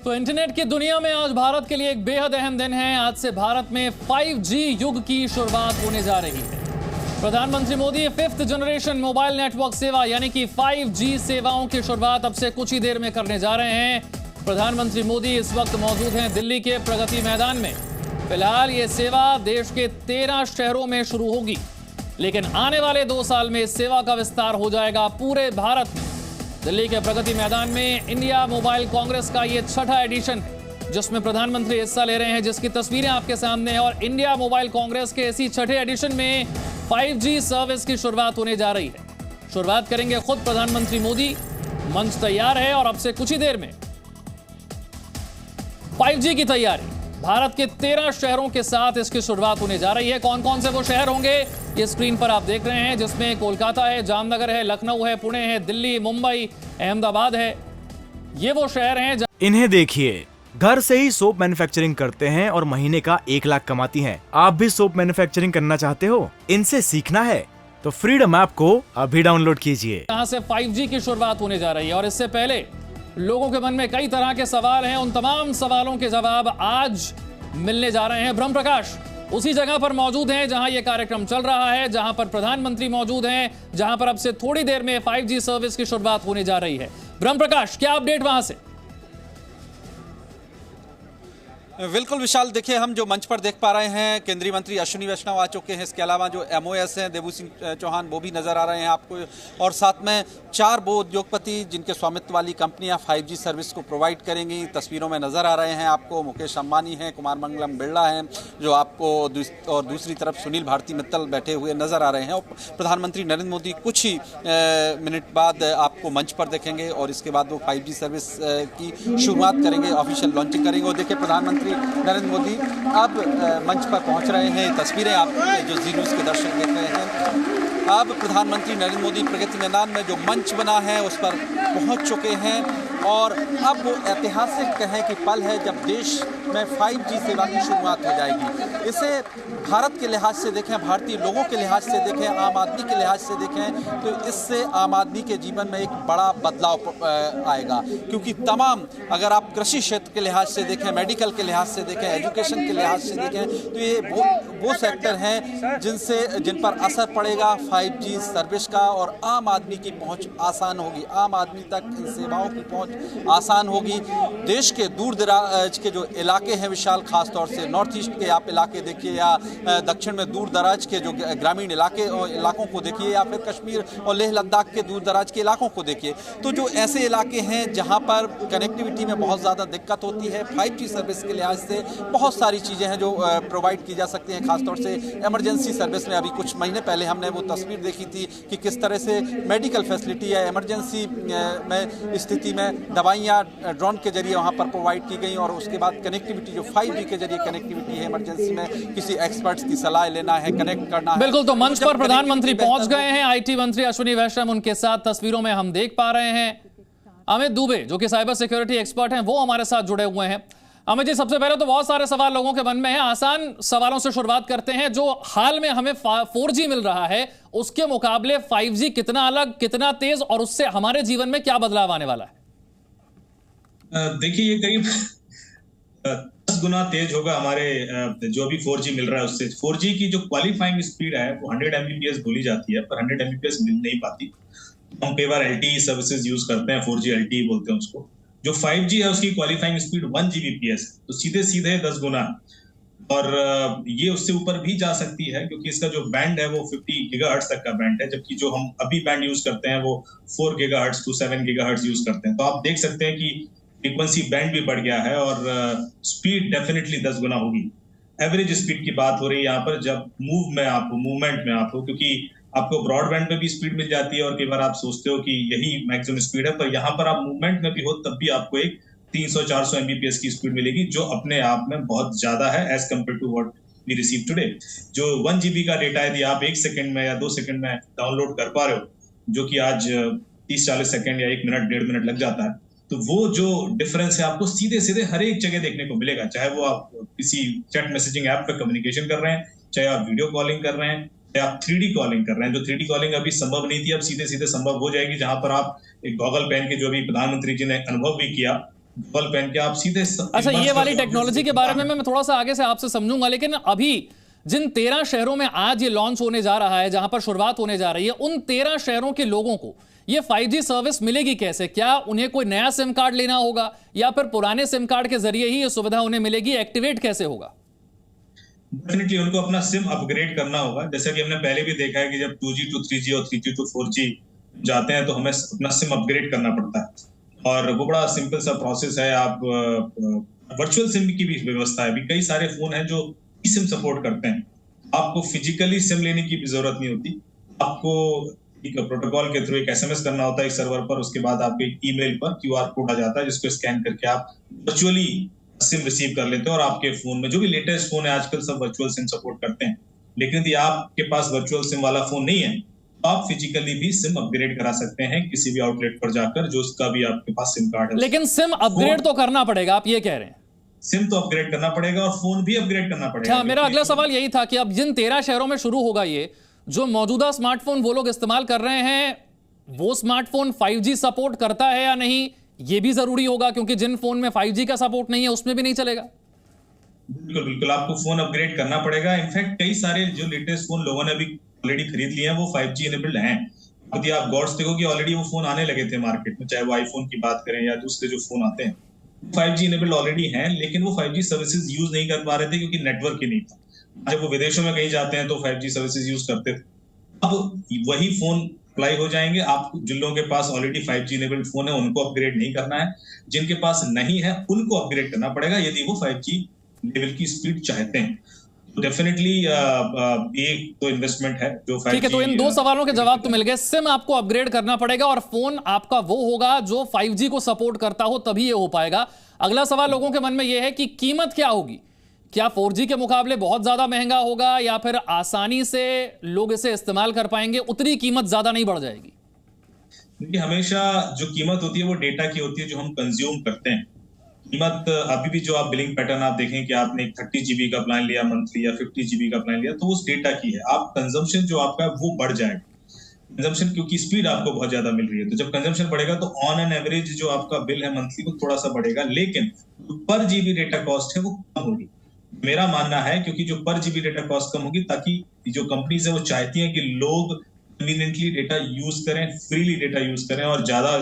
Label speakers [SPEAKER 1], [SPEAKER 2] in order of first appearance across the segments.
[SPEAKER 1] तो इंटरनेट की दुनिया में आज भारत के लिए एक बेहद अहम दिन है। आज से भारत में 5G युग की शुरुआत होने जा रही है। प्रधानमंत्री Modi 5th generation mobile network सेवा यानी कि 5G सेवाओं की शुरुआत अब से कुछ ही देर में करने जा रहे हैं। प्रधानमंत्री मोदी इस वक्त मौजूद हैं दिल्ली के प्रगति मैदान में। फिलहाल ये सेवा देश के 13 शहरों में शुरू होगी, लेकिन आने वाले 2 साल में इस सेवा का विस्तार हो जाएगा पूरे भारत में। दिल्ली के प्रगति मैदान में इंडिया मोबाइल कांग्रेस का ये 6ठा एडिशन है, जिसमें प्रधानमंत्री हिस्सा ले रहे हैं, जिसकी तस्वीरें आपके सामने हैं। और इंडिया मोबाइल कांग्रेस के इसी 6ठे एडिशन में 5G सर्विस की शुरुआत होने जा रही है। शुरुआत करेंगे खुद प्रधानमंत्री मोदी। मंच तैयार है और अब से कुछ ही देर में 5G की तैयारी भारत के 13 शहरों के साथ इसकी शुरुआत होने जा रही है। कौन कौन से वो शहर होंगे ये स्क्रीन पर आप देख रहे हैं, जिसमें कोलकाता है, जामनगर है, लखनऊ है, पुणे है, दिल्ली, मुंबई, अहमदाबाद है। ये वो शहर हैं।
[SPEAKER 2] इन्हें देखिए, घर से ही सोप मैन्युफैक्चरिंग करते हैं और महीने का 1 लाख कमाती हैं। आप भी सोप मैन्युफैक्चरिंग करना चाहते हो? इनसे सीखना है तो फ्रीडम ऐप को अभी डाउनलोड कीजिए।
[SPEAKER 1] यहाँ से 5G की शुरुआत होने जा रही है और इससे पहले लोगों के मन में कई तरह के सवाल हैं। उन तमाम सवालों के जवाब आज मिलने जा रहे हैं। ब्रह्म प्रकाश उसी जगह पर मौजूद हैं जहां यह कार्यक्रम चल रहा है, जहां पर प्रधानमंत्री मौजूद हैं, जहां पर अब से थोड़ी देर में 5G सर्विस की शुरुआत होने जा रही है। ब्रह्म प्रकाश, क्या अपडेट वहां से?
[SPEAKER 3] बिल्कुल विशाल, देखिए हम जो मंच पर देख पा रहे हैं, केंद्रीय मंत्री अश्विनी वैष्णव आ चुके हैं। इसके अलावा जो MOS हैं देबू सिंह चौहान वो भी नज़र आ रहे हैं आपको, और साथ में 4 वो उद्योगपति जिनके स्वामित्व वाली कंपनियां 5G सर्विस को प्रोवाइड करेंगी, तस्वीरों में नज़र आ रहे हैं आपको। मुकेश अंबानी हैं, कुमार मंगलम बिरला हैं जो आपको, और दूसरी तरफ सुनील भारती मित्तल बैठे हुए नज़र आ रहे हैं। और प्रधानमंत्री नरेंद्र मोदी कुछ ही मिनट बाद आपको मंच पर देखेंगे और इसके बाद वो 5G सर्विस की शुरुआत करेंगे, ऑफिशियल लॉन्चिंग करेंगे। और देखिए प्रधानमंत्री नरेंद्र मोदी अब मंच पर पहुंच रहे हैं। तस्वीरें आप जो जी न्यूज़ के दर्शक देख रहे हैं, अब प्रधानमंत्री नरेंद्र मोदी प्रगति मैदान में जो मंच बना है उस पर पहुंच चुके हैं। और अब वो ऐतिहासिक कहें कि पल है जब देश में 5G सेवा की शुरुआत हो जाएगी। इसे भारत के लिहाज से देखें, भारतीय लोगों के लिहाज से देखें, आम आदमी के लिहाज से देखें, तो इससे आम आदमी के जीवन में एक बड़ा बदलाव आएगा। क्योंकि तमाम, अगर आप कृषि क्षेत्र के लिहाज से देखें, मेडिकल के लिहाज से देखें, एजुकेशन के लिहाज से देखें, तो ये वो सेक्टर हैं जिन पर असर पड़ेगा 5G सर्विस का, और आम आदमी की पहुंच आसान होगी, आम आदमी तक इन सेवाओं की पहुंच आसान होगी। देश के दूर दराज के जो इलाके हैं विशाल, खास तौर से नॉर्थ ईस्ट के आप इलाके देखिए, या दक्षिण में दूर दराज के जो ग्रामीण इलाकों को देखिए, या फिर कश्मीर और लेह लद्दाख के दूर दराज के इलाकों को देखिए, तो जो ऐसे इलाके हैं जहां पर कनेक्टिविटी में बहुत ज़्यादा दिक्कत होती है, 5G सर्विस के लिहाज से बहुत सारी चीज़ें हैं जो प्रोवाइड की जा सकती हैं। खासतौर से इमरजेंसी सर्विस में अभी कुछ महीने पहले हमने वो तस्वीर देखी थी कि किस तरह से मेडिकल फैसिलिटी है, इमरजेंसी में स्थिति में दवाइयाँ ड्रोन के जरिए वहाँ पर प्रोवाइड की गई। और उसके बाद कनेक्टिविटी जो 5G के जरिए कनेक्टिविटी है, इमरजेंसी में किसी एक्सपर्ट्स की सलाह लेना है, कनेक्ट करना है।
[SPEAKER 1] बिल्कुल, तो मंच पर प्रधानमंत्री पहुंच गए हैं। IT मंत्री अश्विनी वैष्णव उनके साथ तस्वीरों में हम देख पा रहे हैं। अमित दुबे जो कि साइबर सिक्योरिटी एक्सपर्ट हैं, वो हमारे साथ जुड़े हुए हैं। अमित जी, सबसे पहले तो बहुत सारे सवाल लोगों के मन में है। आसान सवालों से शुरुआत करते हैं। जो हाल में हमें 4G मिल रहा है उसके मुकाबले 5G कितना अलग, कितना तेज, और उससे हमारे जीवन में क्या बदलाव आने वाला है?
[SPEAKER 4] देखिए, ये करीब 10 गुना तेज होगा हमारे जो भी 4G मिल रहा है उससे। 4G की जो क्वालिफाइंग स्पीड है वो 100 Mbps बोली जाती है, पर 100 Mbps मिल नहीं पाती। हम कई बार LTE सर्विसेज यूज करते हैं, 4G LTE बोलते हैं उसको। जो 5G है उसकी क्वालिफाइंग स्पीड 1 Gbps, तो सीधे 10 गुना, और ये उससे ऊपर भी जा सकती है क्योंकि इसका जो बैंड है वो 50 GHz तक का बैंड है, जबकि जो हम अभी बैंड यूज करते हैं वो 4 GHz to 7 GHz यूज करते हैं। तो आप देख सकते हैं कि फ्रीक्वेंसी बैंड भी बढ़ गया है और स्पीड डेफिनेटली 10 गुना होगी। एवरेज स्पीड की बात हो रही है यहाँ पर, जब मूवमेंट में आप हो, क्योंकि आपको ब्रॉडबैंड में भी स्पीड मिल जाती है और कई बार आप सोचते हो कि यही मैक्सिमम स्पीड है, पर यहाँ पर आप मूवमेंट में भी हो तब भी आपको एक 300-400 Mbps की स्पीड मिलेगी, जो अपने आप में बहुत ज्यादा है as compare to what we receive today. जो 1 GB का डेटा यदि आप 1 सेकंड में या 2 सेकंड में डाउनलोड कर पा रहे हो, जो कि आज 30-40 सेकंड या 1 मिनट 1.5 मिनट लग जाता है, तो वो जो डिफरेंस है आपको सीधे हर एक जगह देखने को मिलेगा। चाहे वो आप किसी चैट मैसेजिंग ऐप पे कम्युनिकेशन कर रहे हैं, चाहे आप वीडियो कॉलिंग कर रहे हैं, चाहे आप 3D कॉलिंग कर रहे हैं। जो 3D कॉलिंग अभी संभव नहीं थी, अब सीधे संभव हो जाएगी, जहां पर आप एक गॉगल पहन के, जो अभी प्रधानमंत्री जी ने अनुभव भी किया, गॉगल पहन के आप सीधे
[SPEAKER 1] अच्छा, ये वाली टेक्नोलॉजी के बारे में मैं थोड़ा सा आगे से आपसे समझूंगा, लेकिन अभी जिन 13 शहरों में आज ये लॉन्च होने जा रहा है, जहां पर शुरुआत होने जा रही है, उन 13 शहरों के लोगों को ये 5G सर्विस मिलेगी कैसे? क्या उन्हें कोई नया सिम कार्ड लेना होगा या फिर पुराने सिम कार्ड के जरिए ही ये सुविधा उन्हें मिलेगी? एक्टिवेट कैसे होगा?
[SPEAKER 4] डेफिनेटली उनको अपना सिम अपग्रेड करना होगा। जैसा कि हमने पहले भी देखा है कि जब 2G टू 3G और 3G टू 4G जाते हैं तो हमें अपना सिम अपग्रेड करना पड़ता है, और वो बड़ा सिंपल सा प्रोसेस है। आप वर्चुअल सिम की भी व्यवस्था है। अभी कई सारे फोन हैं जो सिम सपोर्ट करते हैं। आपको फिजिकली सिम लेने की भी जरूरत नहीं होती। आपको एक प्रोटोकॉल के थ्रू एक एसएमएस करना होता है एक सर्वर पर, उसके बाद आपके ईमेल पर क्यूआर कोड आ जाता है जिसको स्कैन करके आप वर्चुअली सिम रिसीव कर लेते हैं, और आपके फोन में जो भी लेटेस्ट फोन है आजकल सब वर्चुअल सिम सपोर्ट करते हैं। लेकिन यदि आपके पास वर्चुअल सिम वाला फोन नहीं है तो आप फिजिकली भी सिम अपग्रेड करा सकते हैं किसी भी आउटलेट पर जाकर, जो उसका भी आपके पास सिम कार्ड है।
[SPEAKER 1] लेकिन सिम अपग्रेड तो करना पड़ेगा, आप ये कह रहे हैं?
[SPEAKER 4] सिम तो अपग्रेड करना पड़ेगा और फोन भी अपग्रेड करना पड़ेगा।
[SPEAKER 1] अच्छा, मेरा अगला सवाल यही था कि अब जिन 13 शहरों में शुरू होगा ये, जो मौजूदा स्मार्टफोन वो लोग इस्तेमाल कर रहे हैं, वो स्मार्टफोन 5G सपोर्ट करता है या नहीं, ये भी जरूरी होगा, क्योंकि जिन फोन में 5G का सपोर्ट नहीं है उसमें भी नहीं चलेगा।
[SPEAKER 4] बिल्कुल बिल्कुल, आपको फोन अपग्रेड करना पड़ेगा। इनफैक्ट कई सारे जो लेटेस्ट फोन लोगों ने अभी ऑलरेडी खरीद लिए हैं वो 5G इनेबल्ड हैं। यदि आप गॉड्स देखो कि ऑलरेडी वो फोन आने लगे थे मार्केट में, चाहे वो आईफोन की बात करें या दूसरे जो फोन आते हैं 5G इनेबल्ड ऑलरेडी हैं, लेकिन वो 5G सर्विसेज यूज नहीं कर पा रहे थे क्योंकि नेटवर्क ही नहीं था। जब वो विदेशों में कहीं जाते हैं तो 5G सर्विसेज यूज करते थे। अब वही फोन अप्लाई हो जाएंगे। आप जिन लोगों के पास ऑलरेडी 5G इनेबल्ड फोन है उनको अपग्रेड नहीं करना है, जिनके पास नहीं है उनको अपग्रेड करना पड़ेगा यदि वो 5G लेवल की स्पीड चाहते हैं। तो डेफिनेटली एक तो इन्वेस्टमेंट है जो 5G।
[SPEAKER 1] ठीक है, तो इन दो सवालों के जवाब तो मिल गए। सिम आपको अपग्रेड करना पड़ेगा और फोन आपका वो होगा जो 5G को सपोर्ट करता हो, तभी ये हो पाएगा। अगला सवाल लोगों के मन में यह है कि कीमत क्या होगी? क्या 4G के मुकाबले बहुत ज्यादा महंगा होगा या फिर आसानी से लोग इसे इस्तेमाल कर पाएंगे, उतनी कीमत ज्यादा नहीं बढ़ जाएगी?
[SPEAKER 4] देखिए, हमेशा जो कीमत होती है वो डेटा की होती है जो हम कंज्यूम करते हैं। कीमत अभी भी जो आप बिलिंग पैटर्न आप देखें कि आपने 30 GB का प्लान लिया मंथली या 50 GB का प्लान लिया, तो उस डेटा की है। आप कंजम्पशन जो आपका है वो बढ़ जाएगा। कंजम्पशन क्योंकि स्पीड आपको बहुत ज्यादा मिल रही है, तो जब कंजम्पशन बढ़ेगा तो ऑन एन एवरेज जो आपका बिल है मंथली वो थोड़ा सा बढ़ेगा, लेकिन पर जीबी डेटा कॉस्ट है वो कम होगी। मेरा मानना है क्योंकि जो पर जीबी डेटा कॉस्ट कम होगी, ताकि जो कंपनीज है वो चाहती हैं कि लोग कन्वीनियंटली डेटा यूज करें, फ्रीली डेटा यूज करें और ज्यादा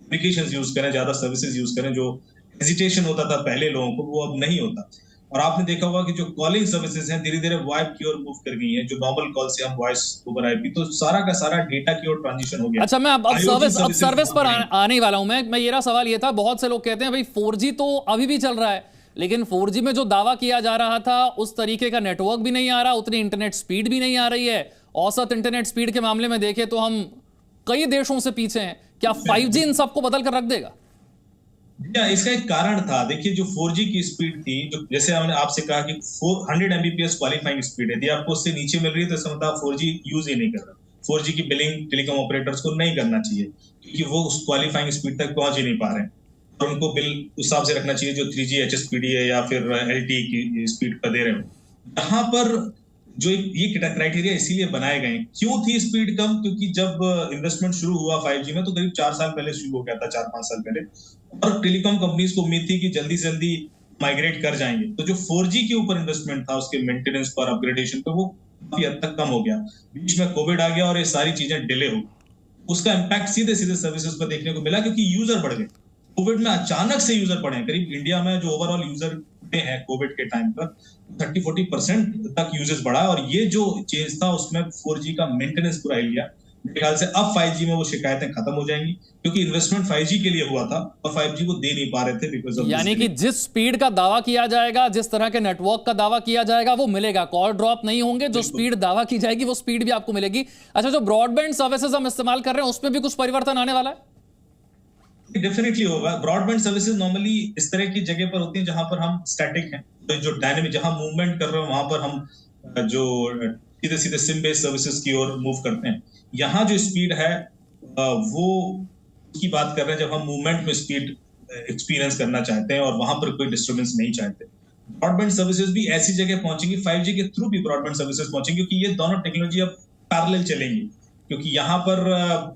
[SPEAKER 4] एप्लीकेशंस यूज करें, ज्यादा सर्विसेज यूज करें। जो हेजिटेशन होता था पहले लोगों को वो अब नहीं होता। और आपने देखा होगा कि जो कॉलिंग सर्विसेज हैं धीरे धीरे वॉइस की ओर मूव कर गई हैं, जो नॉर्मल कॉल से हम वॉइस ओवर आईपी, तो सारा का सारा डेटा की ओर ट्रांजिशन हो गया।
[SPEAKER 1] अच्छा, मैं अब सर्विस पर आने ही वाला हूं। मैं मेरा सवाल ये था, बहुत से लोग कहते हैं भाई 4G तो अभी भी चल रहा है, लेकिन 4G में जो दावा किया जा रहा था उस तरीके का नेटवर्क भी नहीं आ रहा, उतनी इंटरनेट स्पीड भी नहीं आ रही है। औसत इंटरनेट स्पीड के मामले में देखें तो हम कई देशों से पीछे हैं। क्या 5G इन सबको बदल कर रख देगा?
[SPEAKER 4] इसका एक कारण था। देखिए, जो 4G की स्पीड थी, जो जैसे हमने आपसे कहा कि 400 Mbps क्वालिफाइंग स्पीड है, यदि आपको उससे नीचे मिल रही है तो इसका मतलब 4G यूज ही नहीं कर रहा। 4G की बिलिंग टेलीकॉम ऑपरेटर्स को नहीं करना चाहिए क्योंकि वो उस क्वालिफाइंग स्पीड तक पहुंच ही नहीं पा रहे हैं, और उनको बिल उस हिसाब से रखना चाहिए जो 3G HSPD है या फिर LTE की स्पीड पर दे रहे हो। यहाँ पर जो ये क्राइटेरिया इसीलिए बनाए गए। क्यों थी स्पीड कम? क्योंकि जब इन्वेस्टमेंट शुरू हुआ 5G में तो करीब 4 साल पहले शुरू हो गया था, 4-5 साल पहले, और टेलीकॉम कंपनीज को उम्मीद थी कि जल्दी से जल्दी माइग्रेट कर जाएंगे। तो जो 4G के ऊपर इन्वेस्टमेंट था उसके मेंटेनेंस पर, अपग्रेडेशन पर, वो काफी हद तक कम हो गया। बीच में कोविड आ गया और ये सारी चीजें डिले हो, उसका इम्पैक्ट सीधे सीधे सर्विसेज पर देखने को मिला क्योंकि यूजर बढ़ गए। कोविड में अचानक से यूजर बढ़े। करीब इंडिया में जो ओवरऑल यूजर हैं कोविड के टाइम पर 30-40% तक यूजेस बढ़ा, और ये जो चेंज था उसमें 4G का मेंटेनेंस पूरा हिल गया। मेरे ख्याल से अब 5G में वो शिकायतें खत्म हो जाएंगी क्योंकि इन्वेस्टमेंट 5G के लिए हुआ था और 5G को दे नहीं पा रहे थे बिकॉज ऑफ,
[SPEAKER 1] यानी कि जिस स्पीड का दावा किया जाएगा, जिस तरह के नेटवर्क का दावा किया जाएगा वो मिलेगा। कॉल ड्रॉप नहीं होंगे, जो स्पीड दावा की जाएगी वो स्पीड भी आपको मिलेगी। अच्छा, जो ब्रॉडबैंड सर्विसेज हम इस्तेमाल कर रहे हैं उसमें भी कुछ परिवर्तन आने वाला है?
[SPEAKER 4] डेफिनेटली होगा। ब्रॉडबैंड सर्विसेज नॉर्मली इस तरह की जगह पर होती हैं जहां पर हम स्टैटिक हैं, तो जो डायनेमिक जहां मूवमेंट कर रहे हैं वहां पर हम जो सीधे सीधे सिम बेस्ड सर्विसेज की ओर मूव करते हैं। यहाँ जो स्पीड है वो की बात कर रहे हैं जब हम मूवमेंट में स्पीड एक्सपीरियंस करना चाहते हैं और वहां पर कोई डिस्टर्बेंस नहीं चाहते। ब्रॉडबैंड सर्विसेज भी ऐसी जगह पहुंचेंगी, 5G के थ्रू भी ब्रॉडबैंड सर्विसेज पहुंचेंगी क्योंकि ये दोनों टेक्नोलॉजी अब पैरेलल चलेंगी। क्योंकि यहाँ पर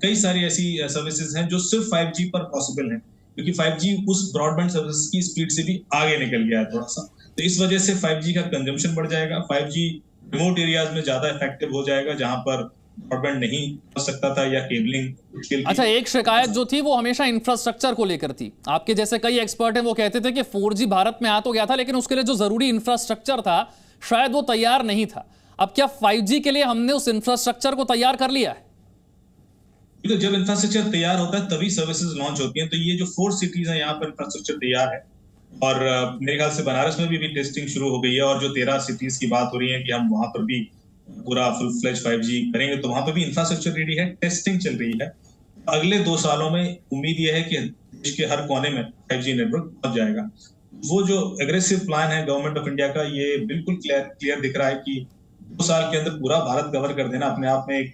[SPEAKER 4] कई सारी ऐसी सर्विसेज हैं जो सिर्फ 5G पर पॉसिबल हैं। क्योंकि 5G उस ब्रॉडबैंड सर्विस की स्पीड से भी आगे निकल गया है थोड़ा सा। तो इस वजह से 5G का कंजम्पशन बढ़ जाएगा। 5G रिमोट एरियाज में ज्यादा इफेक्टिव हो जाएगा जहां पर ब्रॉडबैंड नहीं पहुंच सकता था या केबलिंग।
[SPEAKER 1] अच्छा, एक शिकायत जो थी वो हमेशा इंफ्रास्ट्रक्चर को लेकर थी। आपके जैसे कई एक्सपर्ट हैं वो कहते थे कि 4G भारत में आ तो गया था लेकिन उसके लिए जो जरूरी इंफ्रास्ट्रक्चर था शायद वो तैयार नहीं था। अब क्या 5G के लिए हमने उस इंफ्रास्ट्रक्चर को तैयार कर लिया है?
[SPEAKER 4] तो जब इंफ्रास्ट्रक्चर तैयार होता है तभी सर्विसेज लॉन्च होती हैं। तो ये जो 4 सिटीज हैं यहाँ पर इंफ्रास्ट्रक्चर तैयार है और मेरे ख्याल से बनारस में भी टेस्टिंग शुरू हो गई है और जो 13 सिटीज की बात हो रही है कि हम वहां पर भी पूरा फुल फ्लेज 5G करेंगे तो वहां पर भी इंफ्रास्ट्रक्चर रेडी है, टेस्टिंग चल रही है। अगले 2 सालों में उम्मीद यह है कि देश के हर कोने में 5G नेटवर्क पहुंच जाएगा। वो जो एग्रेसिव प्लान है गवर्नमेंट ऑफ इंडिया का, ये बिल्कुल क्लियर दिख रहा है कि 2 साल के अंदर पूरा भारत कवर कर देना अपने आप में एक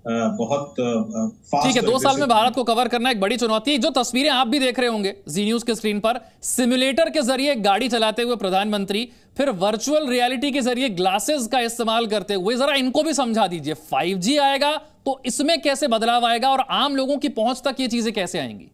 [SPEAKER 4] बहुत फास्ट।
[SPEAKER 1] ठीक है, 2 साल में भारत को कवर करना एक बड़ी चुनौती। जो तस्वीरें आप भी देख रहे होंगे जी न्यूज के स्क्रीन पर, सिमुलेटर के जरिए गाड़ी चलाते हुए प्रधानमंत्री, फिर वर्चुअल रियलिटी के जरिए ग्लासेस का इस्तेमाल करते हुए, जरा इनको भी समझा दीजिए 5G आएगा तो इसमें कैसे बदलाव आएगा और आम लोगों की पहुंच तक ये चीजें कैसे आएंगी?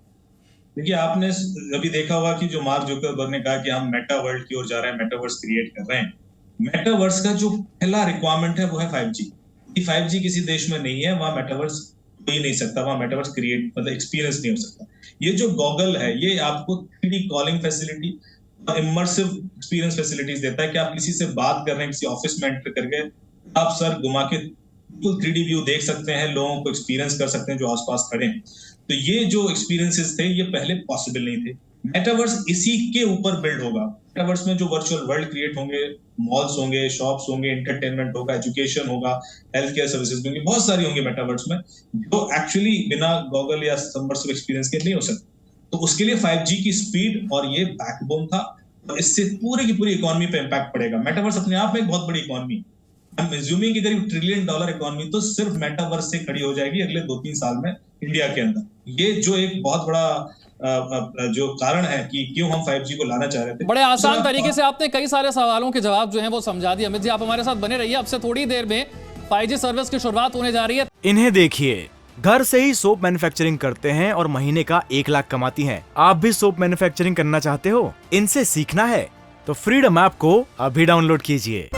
[SPEAKER 4] देखिए, आपने अभी देखा होगा कि जो मार्क जुकरबर्ग ने कहा कि हम मेटा वर्ल्ड की ओर जा रहे हैं, मेटावर्स क्रिएट कर रहे हैं। मेटावर्स का जो पहला रिक्वायरमेंट है वो है 5G। 5G किसी देश में नहीं है, वहां मेटावर्स हो ही नहीं सकता, वहां मेटावर्स क्रिएट मतलब एक्सपीरियंस नहीं हो सकता। ये जो गॉगल है ये आपको 3D कॉलिंग फैसिलिटी और इमर्सिव एक्सपीरियंस फैसिलिटीज देता है कि आप किसी से बात कर रहे हैं, किसी ऑफिस में एंटर करके आप सर घुमा के 3D व्यू देख सकते हैं, लोगों को एक्सपीरियंस कर सकते हैं जो आसपास खड़े हैं। तो ये जो एक्सपीरियंसेस थे ये पहले पॉसिबल नहीं थे। मेटावर्स इसी के ऊपर बिल्ड होगा। मेटावर्स में जो वर्चुअल वर्ल्ड क्रिएट होंगे, मॉल्स होंगे, शॉप्स होंगे, एंटरटेनमेंट होगा, एजुकेशन होगा, हेल्थ केयर सर्विसेज होंगी, बहुत सारी होंगी मेटावर्स में जो एक्चुअली बिना गॉगल या सबमर्सिव एक्सपीरियंस के नहीं हो सकती। तो उसके लिए 5G की स्पीड और ये बैकबोन था और इससे पूरी की पूरी इकोनॉमी पे इंपैक्ट पड़ेगा। मेटावर्स अपने आप में एक बहुत बड़ी इकोनॉमी, हम एज्यूमिंग की करीब $1 ट्रिलियन इकोनॉमी तो सिर्फ मेटावर्स से खड़ी हो जाएगी अगले 2-3 साल में इंडिया के अंदर। ये जो एक बहुत बड़ा जो कारण है कि क्यों हम 5G को लाना चाह रहे थे।
[SPEAKER 1] बड़े आसान तरीके से आपने कई सारे सवालों के जवाब जो हैं वो समझा दिए। अमित जी, आप हमारे साथ बने रहिए, अब से थोड़ी देर में 5G सर्विस की शुरुआत होने जा रही है।
[SPEAKER 2] इन्हें देखिए, घर से ही सोप मैन्युफैक्चरिंग करते हैं और महीने का 1 लाख कमाती हैं। आप भी सोप मैन्युफैक्चरिंग करना चाहते हो? इनसे सीखना है तो फ्रीडम ऐप को अभी डाउनलोड कीजिए।